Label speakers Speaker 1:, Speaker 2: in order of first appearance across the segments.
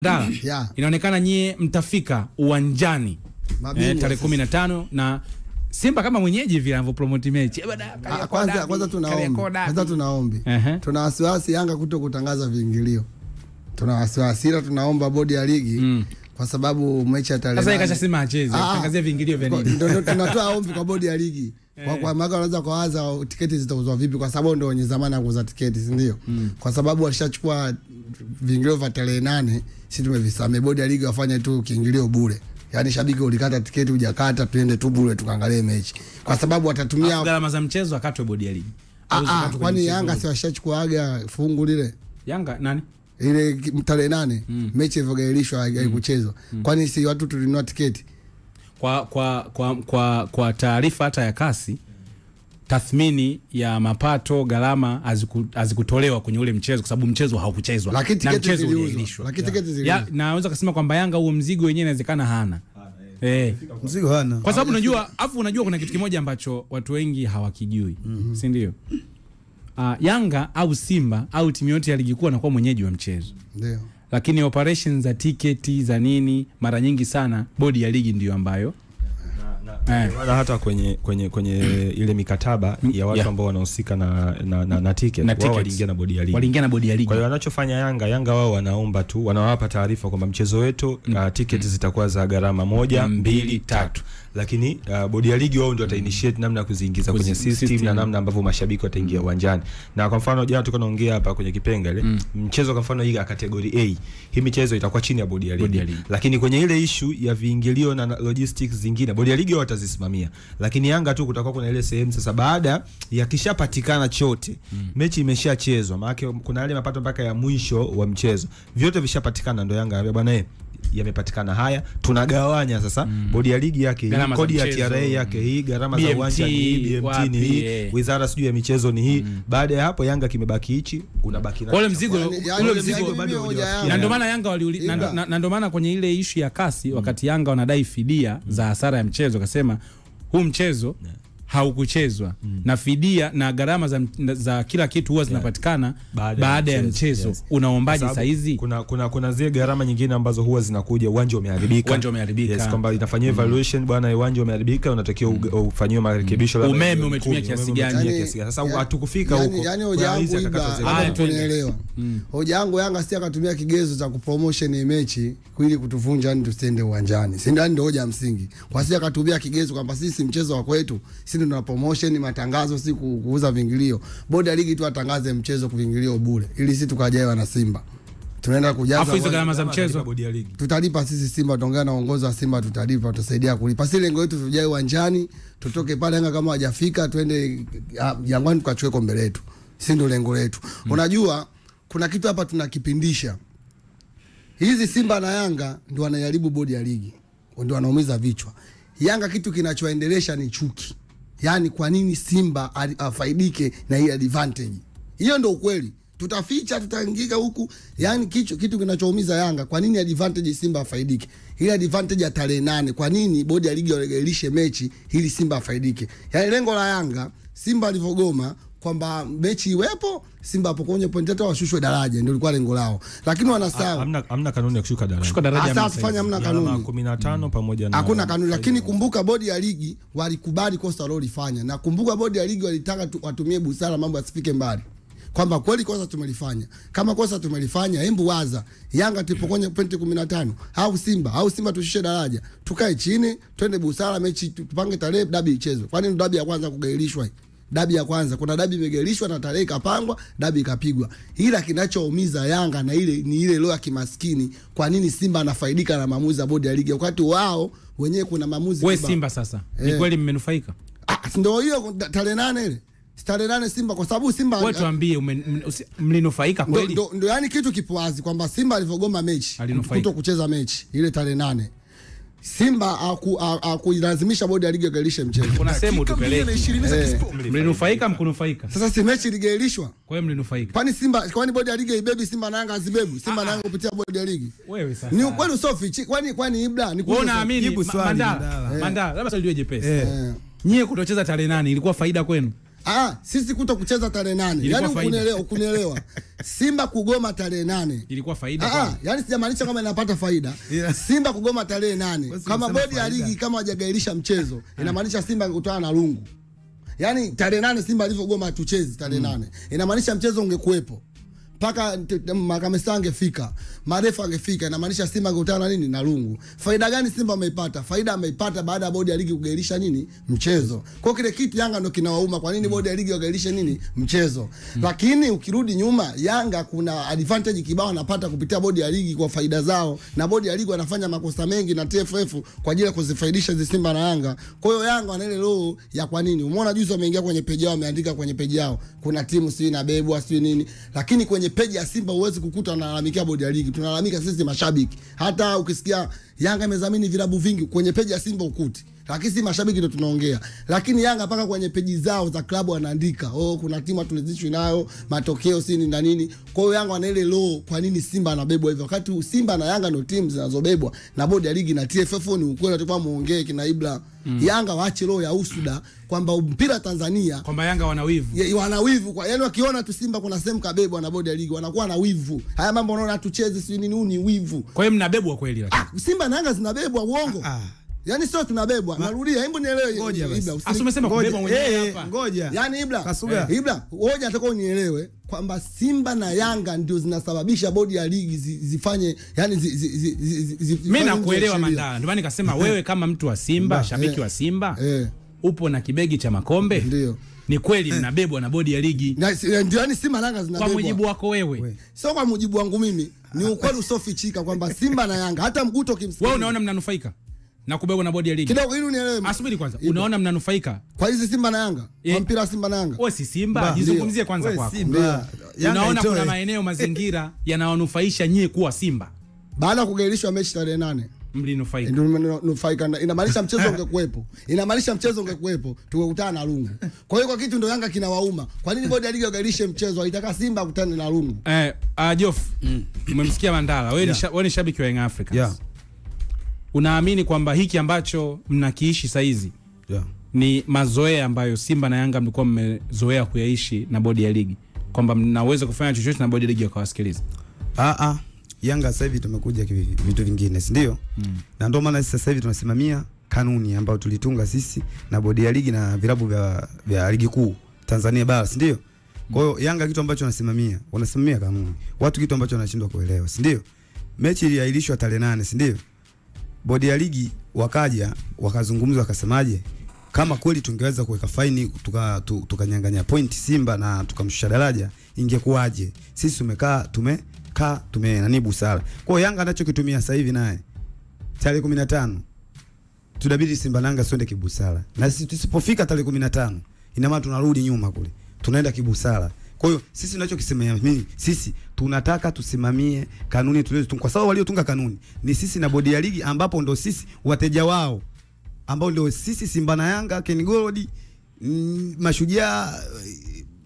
Speaker 1: Dala, inaonekana nyie mtafika uwanjani tarehe 15 na Simba kama mwenyeji vile anavyopromote mechi.
Speaker 2: Kwanza tunaombi. Tuna wasiwasi Yanga kuto kutangaza viingilio. Tuna wasiwasi, ila tunaomba bodi ya ligi kwa sababu mechi ya tarehe.
Speaker 1: Sasa ikashasema acheze, tangazia viingilio vya nini?
Speaker 2: Ndio tunatoa ombi kwa bodi ya ligi. Kwa maana wanaweza kuanza tiketi zitauzwa vipi, kwa sababu ndio wenye zamani ya kuuza tiketi, si ndio? Kwa sababu walishachukua viingilio vya tarehe 8, sisi tumevisame. Bodi ya ligi wafanye tu kiingilio bure. Yaani shabiki ulikata tiketi hujakata, tuende tu bure tukaangalie mechi. Kwa sababu watatumia
Speaker 1: gharama za mchezo akatwe bodi ya ligi.
Speaker 2: Kwani Yanga si washachukua fungu lile?
Speaker 1: Yanga nani?
Speaker 2: Ile tarehe 8 mechi ilivyogailishwa haikuchezwa. Kwani si watu tulinunua tiketi?
Speaker 1: Kwa taarifa hata ya kasi, tathmini ya mapato gharama hazikutolewa kwenye ule mchezo kwa sababu mchezo haukuchezwa
Speaker 2: na mchezo uliahirishwa.
Speaker 1: Naweza kusema kwamba Yanga huo mzigo wenyewe inawezekana hana.
Speaker 2: Mzigo hana.
Speaker 1: Kwa sababu unajua kuna kitu kimoja ambacho watu wengi hawakijui. Si ndio? Yanga au Simba au timu yote ya ligi kuu anakuwa mwenyeji wa mchezo.
Speaker 2: Ndio.
Speaker 1: Lakini operations za tiketi za nini mara nyingi sana bodi ya ligi ndio ambayo
Speaker 3: wala hata kwenye ile mikataba ya watu ambao wanahusika na ticket wao waliingia na bodi ya ligi. Kwa hiyo wanachofanya Yanga wao wanaomba tu, wanawapa taarifa kwamba mchezo wetu ticket zitakuwa za gharama 1 2 3, lakini bodi ya ligi wao ndio watainitiate namna ya kuziingiza kwenye system na namna ambavyo mashabiki wataingia uwanjani. Na kwa mfano jana tulikuwa tunaongea hapa kwenye kipengele mchezo kwa mfano hii category A, hii michezo itakuwa chini ya bodi ya ligi. Lakini kwenye ile issue ya viingilio na logistics zingine bodi ya ligi watazisimamia. Lakini Yanga tu kutakuwa kuna ile sehemu sasa baada ya kishapatikana chote mechi imeshachezwa, maana kuna yale mapato mpaka ya mwisho wa mchezo vyote vishapatikana, ndio Yanga bwana yamepatikana haya tunagawanya sasa bodi ya ligi yake hii, kodi ya TRA yake hii, gharama za uwanja hii, BMT ni hii, wizara sijui ya michezo ni hii. Baada ya hapo Yanga kimebaki hichi, unabaki na
Speaker 1: ule mzigo bado. Na ndio maana Yanga na ndio maana kwenye ile issue ya kasi wakati Yanga wanadai fidia za hasara ya mchezo akasema huu mchezo haukuchezwa na fidia na gharama za kila kitu huwa zinapatikana baada ya mchezo. Unaombaje saa hizi?
Speaker 3: Kuna zile gharama nyingine ambazo huwa zinakuja, uwanja umeharibika. Yes, kwamba inafanywa evaluation, bwana uwanja umeharibika unatakiwa ufanywe marekebisho,
Speaker 1: umeme umetumia kiasi gani.
Speaker 3: Sasa hatukufika huko.
Speaker 2: Yani hoja yangu tunaelewa. Hoja yangu Yanga si akatumia kigezo cha kupromotion mechi ili kutuvunja yani tusende uwanjani. Si ndio hoja msingi. Kwa sisi akatumia kigezo kwamba sisi mchezo wa kwetu na promotion matangazo si kuuza vingilio. Bodi ya ligi tu atangaze mchezo kuvingilio bure ili sisi tukajaewa na Simba. Tunaenda kujaza
Speaker 1: afu hizo gharama za mchezo
Speaker 3: bodi ya ligi.
Speaker 2: Tutalipa sisi Simba, tutaongea na uongozi wa Simba, tutalipa, tutasaidia kulipa. Si lengo letu tujae uwanjani, tutoke pale Yanga kama hajafika twende Jangwani tukachukue kombe letu. Si ndio lengo letu. Unajua kuna kitu hapa tunakipindisha. Hizi Simba na Yanga ndio wanajaribu bodi ya ligi. Ndio wanaumiza vichwa. Yanga kitu kinachoendelesha ni chuki. Yaani kwa nini Simba afaidike na hii advantage? Hiyo ndio ukweli. Tutaficha, tutaingika huku. Yaani kitu kinachoumiza Yanga, kwa nini advantage Simba afaidike? Ile advantage ya tarehe 8, kwa nini bodi ya ligi waregelishe mechi ili Simba afaidike? Yaani lengo la Yanga, Simba alivyogoma kwamba mechi iwepo, Simba hapo kwenye point hata washushwe daraja, ndio ilikuwa lengo lao. Lakini wanasahau
Speaker 3: hamna kanuni ya kushuka daraja.
Speaker 2: Sasa tufanye hamna kanuni.
Speaker 3: 15 pamoja na
Speaker 2: hakuna kanuni, lakini kumbuka bodi ya ligi walikubali kosa lao lifanya, na kumbuka bodi ya ligi walitaka watumie busara mambo yasifike mbali. Kwamba kweli kosa tumelifanya. Kama kosa tumelifanya, hebu waza Yanga tulipokonya point 15 au Simba tushushe daraja. Tukae chini, twende busara mechi tupange tarehe dabi ichezwe. Kwa nini dabi ya kwanza kugailishwa hii? Dabi ya kwanza kuna dabi imegailishwa na tarehe kapangwa, dabi ikapigwa. Ila kinachoumiza Yanga na ni ile roho ya kimaskini, kwa nini Simba anafaidika na maamuzi ya bodi ya ligi wakati wao wenyewe kuna maamuzi.
Speaker 1: Wewe Simba sasa ni kweli mmenufaika?
Speaker 2: Ndio hiyo tarehe 8 ile. Tarehe 8 Simba, kwa sababu Simba
Speaker 1: wewe tuambie mlinufaika kweli?
Speaker 2: Ndio yani kitu kipo wazi kwamba Simba alivyogoma mechi kuto kucheza mechi ile tarehe 8, Simba akuilazimisha bodi ya ligi igailishe mchezo.
Speaker 1: Kuna sehemu tupeleke. Mlinufaika mkunufaika.
Speaker 2: Sasa si mechi iligailishwa.
Speaker 1: Kwa hiyo mlinufaika.
Speaker 2: Kwani bodi ya ligi ibebi Simba na Yanga azibebu? Simba na Yanga kupitia bodi ya ligi.
Speaker 1: Wewe sasa.
Speaker 2: Ni ukweli usofichi. Kwani Ibra ni
Speaker 1: wewe unaamini Mandala? Labda swali liwe jepesi. Nyie kutocheza tarehe 8 ilikuwa faida kwenu?
Speaker 2: Sisi kuto kucheza tarehe 8. Yaani ukunielewa. Simba kugoma tarehe 8.
Speaker 1: Ilikuwa faida.
Speaker 2: Yaani sijamaanisha kama inapata faida. Simba kugoma tarehe 8. Kama bodi ya ligi kama hajagairisha mchezo, inamaanisha Simba angekutana na Lungu. Yaani tarehe 8 Simba alivyogoma tucheze tarehe 8. Inamaanisha mchezo ungekuepo. Paka Makamesa angefika, marefa angefika, inamaanisha Simba angekutana nini na Lungu. Faida gani Simba ameipata? Faida ameipata baada ya bodi ya ligi kugairisha nini? Mchezo. Kwa kile kitu Yanga ndo kinawauma, kwa nini bodi ya ligi wagairisha nini? Mchezo. Lakini ukirudi nyuma, Yanga kuna advantage kibao anapata kupitia bodi ya ligi kwa faida zao, na bodi ya ligi wanafanya makosa mengi na TFF kwa ajili ya kuzifaidisha hizo Simba na Yanga. Kwa hiyo Yanga wana ile roho ya kwa nini? Umeona juzi wameingia kwenye page yao, wameandika kwenye page yao kuna timu si inabebwa si nini, lakini kwenye peji ya Simba uwezi kukuta wanalalamikia bodi ya ligi. Tunalalamika sisi mashabiki. Hata ukisikia Yanga imezamini vilabu vingi kwenye peji ya Simba ukuti, lakini si mashabiki ndio tunaongea. Lakini Yanga paka kwenye peji zao za klabu wanaandika kuna timu tulizishwi nayo matokeo si na nini. Kwa hiyo Yanga wana ile law, kwa nini Simba anabebwa hivyo wakati Simba na Yanga ndio timu zinazobebwa na bodi ya ligi na TFF. Ni ukweli atakuwa muongee kina Ibra. Yanga waache roho ya usuda kwamba mpira Tanzania
Speaker 1: kwamba Yanga wana wivu.
Speaker 2: Wana wivu kwa yaani wakiona tu Simba kuna sehemu kabebwa na bodi ya ligi wanakuwa na wivu. Haya mambo unaona tucheze si nini, ni wivu.
Speaker 1: Kwa hiyo mnabebwa kweli lakini.
Speaker 2: Simba na Yanga zinabebwa uongo. Yaani sio tunabebwa. Narudia, hebu nielewe Ibra.
Speaker 1: Umesema kubebwa mwenyewe hapa.
Speaker 2: Ngoja. Yaani Ibra, ngoja atakao nielewe kwamba Simba na Yanga ndio zinasababisha bodi ya ligi zifanye yani
Speaker 1: mimi nakuelewa Mandala. Ndio maana nikasema wewe kama mtu wa Simba, shabiki wa Simba, upo na kibegi cha makombe.
Speaker 2: Ndio.
Speaker 1: Ni kweli mnabebwa na bodi ya ligi.
Speaker 2: Ndio yani Simba na Yanga zinabebwa.
Speaker 1: Kwa mujibu wako wewe.
Speaker 2: Sio kwa mujibu wangu mimi. Ni ukweli usofichika kwamba Simba na Yanga hata Mguto kimsikia.
Speaker 1: Wewe unaona mnanufaika na kubebwa na bodi ya ligi?
Speaker 2: Kidogo ili unielewe.
Speaker 1: Asubiri kwanza. Unaona mnanufaika
Speaker 2: kwa hizi Simba na Yanga? Kwa mpira Simba na Yanga?
Speaker 1: Wewe si Simba, jizungumzie kwanza kwako. Unaona kuna maeneo mazingira yanawanufaisha nyie kuwa Simba.
Speaker 2: Baada ya kugairishwa mechi tarehe 8.
Speaker 1: Mlinufaika.
Speaker 2: Ndio mmenufaika. Inamaanisha mchezo ungekuepo. Inamaanisha mchezo ungekuepo tungekutana na Lungu. Kwa hiyo kwa kitu ndio Yanga kinawauma. Kwa nini bodi ya ligi wagairishe mchezo? Haitaka Simba kukutana na Lungu.
Speaker 1: Jof, umemsikia Mandala. Wewe ni shabiki wa Young Africans. Unaamini kwamba hiki ambacho mnakiishi saizi ni mazoea ambayo Simba na Yanga mlikuwa mmezoea kuyaishi na bodi ya ligi, kwamba mnaweza kufanya chochote na bodi ya ligi wakawasikiliza?
Speaker 4: Yanga sasa hivi tumekuja vitu vingine, si ndio? Na ndio maana sasa hivi tunasimamia kanuni ambayo tulitunga sisi na bodi ya ligi na vilabu vya ligi kuu Tanzania bara, si ndio? Kwa hiyo Yanga kitu ambacho wanasimamia kanuni. Watu kitu ambacho wanashindwa kuelewa, si ndio? Mechi iliahirishwa tarehe 8, si ndio? Bodi ya ligi wakaja wakazungumza wakasemaje, kama kweli tungeweza kuweka faini tukanyang'anya point Simba na tukamshusha daraja ingekuaje? Sisi tumekaa nani busara. Kwa hiyo Yanga anachokitumia sasa hivi naye tarehe 15 tunabidi Simba na Yanga siende kibusara, na sisi tusipofika tarehe 15 ina maana tunarudi nyuma kule, tunaenda kibusara. Kwa hiyo sisi tunachokisemea mimi, sisi tunataka tusimamie kanuni tulizotunga, kwa sababu waliotunga kanuni ni sisi na bodi ya ligi, ambapo ndo sisi wateja wao, ambao ndio sisi Simba na Yanga, Ken Gold, Mashujaa,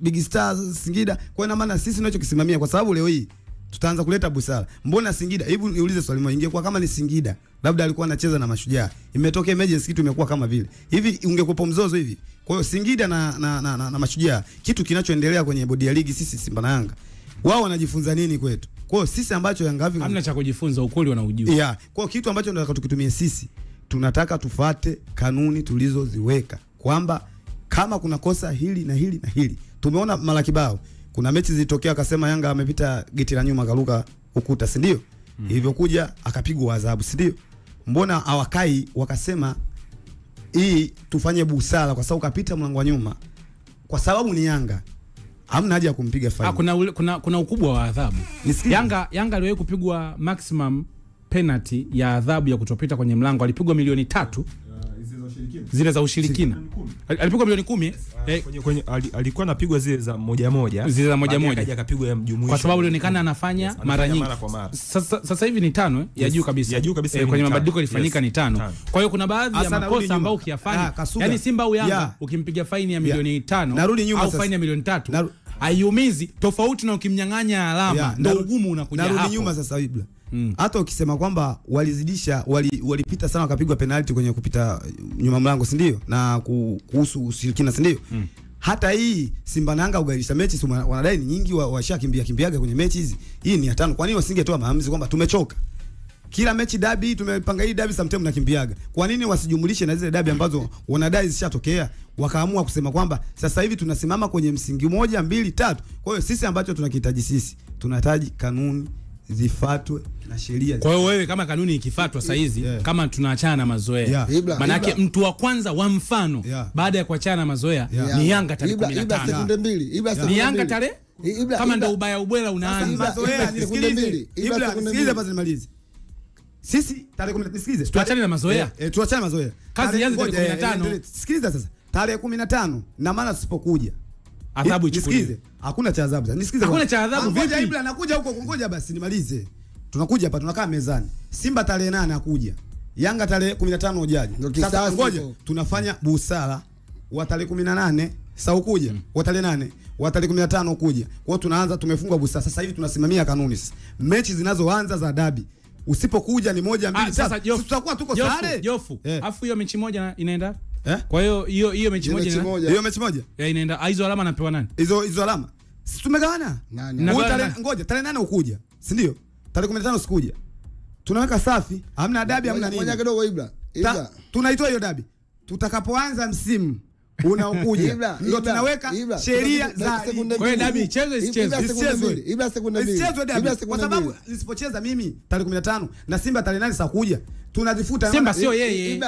Speaker 4: Big Stars, Singida. Kwa ina maana sisi tunachokisimamia, kwa sababu leo hii tutaanza kuleta busara. Mbona Singida? Hebu niulize swali moja, ingekuwa kama ni Singida labda alikuwa anacheza na Mashujaa, imetokea emergency, kitu imekuwa kama vile hivi, ungekuwa mzozo hivi. Kwa hiyo Singida na Mashujaa, kitu kinachoendelea kwenye bodi ya ligi, sisi Simba na Yanga, wao wanajifunza nini kwetu? Kwa hiyo sisi ambacho Yanga hivi
Speaker 1: hamna cha kujifunza, ukweli wanaujua.
Speaker 4: Kwa hiyo kitu ambacho tunataka tukitumie sisi, tunataka tufuate kanuni tulizoziweka, kwamba kama kuna kosa hili na hili na hili. Tumeona mara kibao, kuna mechi zilitokea akasema Yanga amepita geti la nyuma karuka ukuta, si ndio? Hivyo kuja akapigwa adhabu, si ndio? Mbona hawakai wakasema hii tufanye busara, kwa sababu kapita mlango wa nyuma, kwa sababu ni Yanga, hamna haja ya kumpiga faini.
Speaker 1: Kuna ukubwa wa adhabu. Yanga aliwahi kupigwa maximum penalty ya adhabu ya kutopita kwenye mlango, alipigwa milioni 3 zile za ushirikina. Alipigwa milioni 10
Speaker 3: alikuwa anapigwa zile za moja moja,
Speaker 1: akaja
Speaker 3: akapigwa ya mjumuisho,
Speaker 1: kwa sababu ilionekana anafanya mara nyingi. Sasa hivi ni 5 ya juu kabisa, kwenye mabadiliko ilifanyika ni 5. Kwa hiyo kuna baadhi ya makosa ambayo ukiyafanya, yani Simba au Yanga ukimpiga faini ya milioni 5 au faini ya milioni 3 haiumizi, tofauti na ukimnyang'anya alama, ndio ugumu unakuja hapo.
Speaker 4: Narudi nyuma sasa Ibra. Hata ukisema kwamba walizidisha, walipita sana, wakapigwa penalty kwenye kupita nyuma mlango, si ndio? Na kuhusu ushirikina, si ndio? Hata hii Simba na Yanga ugairisha mechi wanadai ni nyingi, washakimbia kwenye mechi hizi. Hii ni ya 5. Kwa nini wasingetoa maamuzi kwamba tumechoka? Kila mechi dabi tumepanga hii dabi sometimes nakimbiaga. Kwa nini wasijumulishe na zile dabi ambazo wanadai zishatokea? Wakaamua kusema kwamba sasa hivi tunasimama kwenye msingi 1 2 3. Kwa hiyo sisi ambacho tunakihitaji tunahitaji kanuni zifuatwe na sheria.
Speaker 1: Kwa hiyo wewe kama kanuni ikifuatwa saa hizi kama tunaachana na mazoea. Maana yake mtu wa kwanza wa mfano baada ya kuachana na mazoea ni Yanga tarehe 15.
Speaker 2: Sekunde 2.
Speaker 1: Ni Yanga tarehe kama ndio ubaya ubwela unaanza.
Speaker 4: Mazoea nisikilize. Sikiliza basi nimalize. Sisi tarehe 15 nisikilize.
Speaker 1: Tuachane na mazoea.
Speaker 4: Tuachane mazoea.
Speaker 1: Kazi yanze tarehe 15.
Speaker 4: Sikiliza sasa. Tarehe 15 na maana tusipokuja
Speaker 1: adhabu ichukuliwe.
Speaker 4: Hakuna cha adhabu. Nisikilize.
Speaker 1: Hakuna cha adhabu vipi?
Speaker 4: Ngoja Ibra anakuja huko, ngoja basi nimalize. Tunakuja hapa tunakaa mezani. Simba tarehe 8 anakuja. Yanga tarehe 15 ujaji. Sasa ngoja tunafanya busara wa tarehe 18 sasa ukuja. Wa tarehe 8, wa tarehe 15 ukuja. Kwa hiyo tunaanza tumefungwa busara. Sasa hivi tunasimamia kanuni sasa. Mechi zinazoanza za dabi. Usipokuja ni 1 2 3. Tutakuwa tuko sare.
Speaker 1: Jofu. Alafu hiyo mechi moja inaenda. Kwa hiyo hiyo mechi moja
Speaker 4: hiyo mechi moja
Speaker 1: inaenda. Hizo alama anapewa nani?
Speaker 4: Hizo alama sisi tumegawana. Ngoja tarehe 8 ukuja, si ndio? Tarehe 15 usikuja. Tunaweka safi, hamna dabi, hamna nini.
Speaker 2: Ngoja kidogo Ibra.
Speaker 4: Tunaitoa hiyo dabi. Tutakapoanza msimu unaokuja ndio tunaweka sheria za.
Speaker 1: Kwa hiyo dabi ichezwe isichezwe.
Speaker 2: Ibra sekunde 2.
Speaker 4: Kwa sababu nisipocheza mimi tarehe 15 na Simba tarehe 8 saa kuja tunazifuta.
Speaker 1: Simba sio yeye.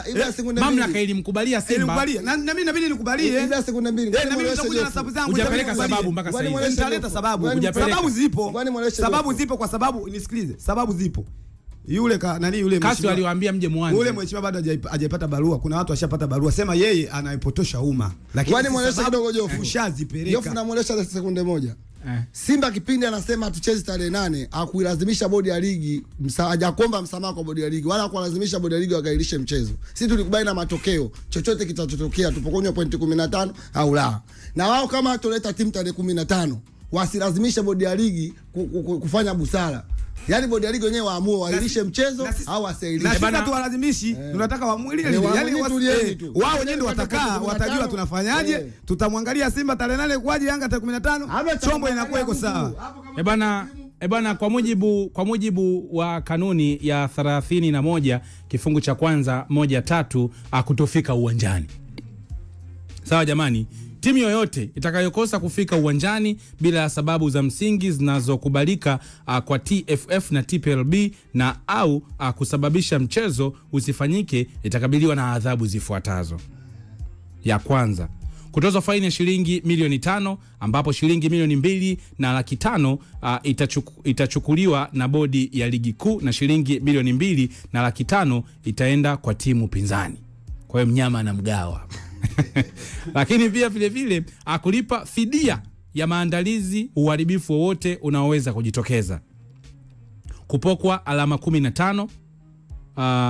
Speaker 1: Mamlaka ilimkubalia Simba.
Speaker 4: Na mimi inabidi nikubalie.
Speaker 2: Ibra sekunde 2.
Speaker 4: Na mimi nitakuja na sababu zangu.
Speaker 1: Hujapeleka sababu mpaka sasa hivi.
Speaker 4: Nitaleta sababu. Sababu zipo. Sababu zipo kwa sababu nisikilize. Sababu zipo. Yule yule
Speaker 1: Kasi aliwaambia mje mwanzo.
Speaker 4: Yule mheshimiwa bado hajapata barua. Kuna watu washapata barua. Sema yeye anaipotosha umma.
Speaker 2: Lakini kwani mwelesha kidogo Jofu.
Speaker 4: Ushazipeleka.
Speaker 2: Jofu na mwelesha sekunde 1. Simba kipindi anasema tucheze tarehe 8, hakuilazimisha bodi ya ligi, hajakomba msamaha kwa bodi ya ligi wala kualazimisha bodi ya ligi wakailishe mchezo. Sisi tulikubali na matokeo. Chochote kitachotokea tupokonywa pointi 15 au la. Na wao kama tuleta timu tarehe 15, wasilazimisha bodi ya ligi kufanya busara. Yaani bodi ya ligi wenyewe waamue wailishe mchezo au wasailishe.
Speaker 4: Na bana tuwalazimishi, tunataka waamulie lile. Yaani wao wenyewe ndio watajua tunafanyaje. Tutamwangalia Simba tarehe 8 kwaje, Yanga tarehe 15. Chombo inakuwa iko sawa.
Speaker 1: Bana kwa mujibu wa kanuni ya 31 kifungu cha kwanza 1.3 akutofika uwanjani. Sawa jamani? Timu yoyote itakayokosa kufika uwanjani bila ya sababu za msingi zinazokubalika kwa TFF na TPLB na au kusababisha mchezo usifanyike itakabiliwa na adhabu zifuatazo. Ya kwanza, kutozwa faini ya shilingi milioni 5 ambapo shilingi milioni 2 na laki 5 itachukuliwa na bodi ya ligi kuu na shilingi milioni 2 na laki 5 itaenda kwa timu pinzani. Kwa hiyo mnyama na mgawa. Lakini pia vile vile kulipa fidia ya maandalizi uharibifu wowote unaoweza kujitokeza. Kupokwa alama 15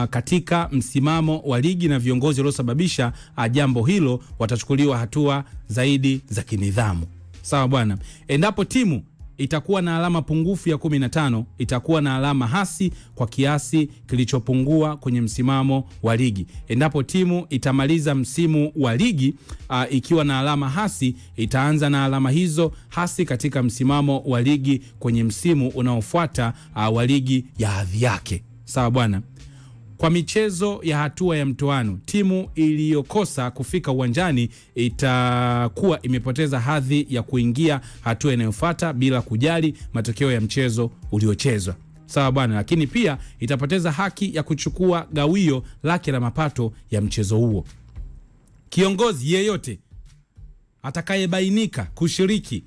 Speaker 1: katika msimamo wa ligi na viongozi waliosababisha jambo hilo watachukuliwa hatua zaidi za kinidhamu. Sawa bwana. Endapo timu itakuwa na alama pungufu ya 15, itakuwa na alama hasi kwa kiasi kilichopungua kwenye msimamo wa ligi. Endapo timu itamaliza msimu wa ligi ikiwa na alama hasi, itaanza na alama hizo hasi katika msimamo wa ligi kwenye msimu unaofuata wa ligi ya hadhi yake. Sawa bwana. Kwa michezo ya hatua ya mtoano, timu iliyokosa kufika uwanjani itakuwa imepoteza hadhi ya kuingia hatua inayofuata bila kujali matokeo ya mchezo uliochezwa. Sawa bwana, lakini pia itapoteza haki ya kuchukua gawio lake la mapato ya mchezo huo. Kiongozi yeyote atakayebainika kushiriki,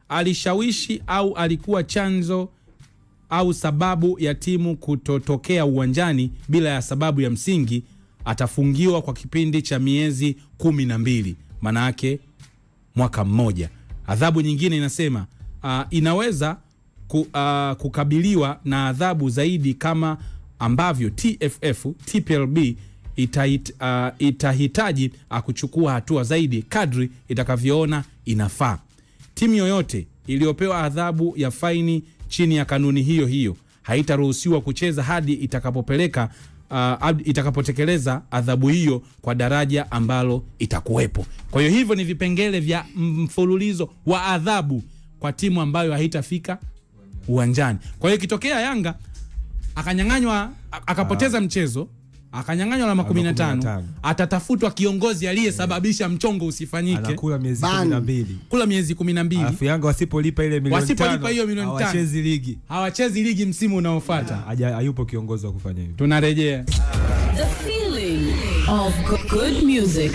Speaker 1: alishawishi au alikuwa chanzo au sababu ya timu kutotokea uwanjani bila ya sababu ya msingi atafungiwa kwa kipindi cha miezi 12, maana yake mwaka mmoja. Adhabu nyingine inasema inaweza kukabiliwa na adhabu zaidi kama ambavyo TFF, TPLB itahitaji kuchukua hatua zaidi kadri itakavyoona inafaa. Timu yoyote iliyopewa adhabu ya faini chini ya kanuni hiyo haitaruhusiwa kucheza hadi itakapopeleka itakapotekeleza adhabu hiyo kwa daraja ambalo itakuwepo. Kwa hiyo hivyo ni vipengele vya mfululizo wa adhabu kwa timu ambayo haitafika uwanjani. Kwa hiyo kitokea Yanga akanyang'anywa, akapoteza mchezo, akanyang'anywa alama 15, atatafutwa kiongozi aliyesababisha mchongo usifanyike.
Speaker 3: Anakula miezi 12.
Speaker 1: Kula miezi 12.
Speaker 3: Alafu Yanga wasipolipa ile milioni 5.
Speaker 1: Wasipolipa hiyo milioni 5.
Speaker 3: Hawachezi ligi.
Speaker 1: Hawachezi ligi msimu unaofuata.
Speaker 3: Hayupo kiongozi wa kufanya hivyo.
Speaker 1: Tunarejea.
Speaker 5: The feeling of good music.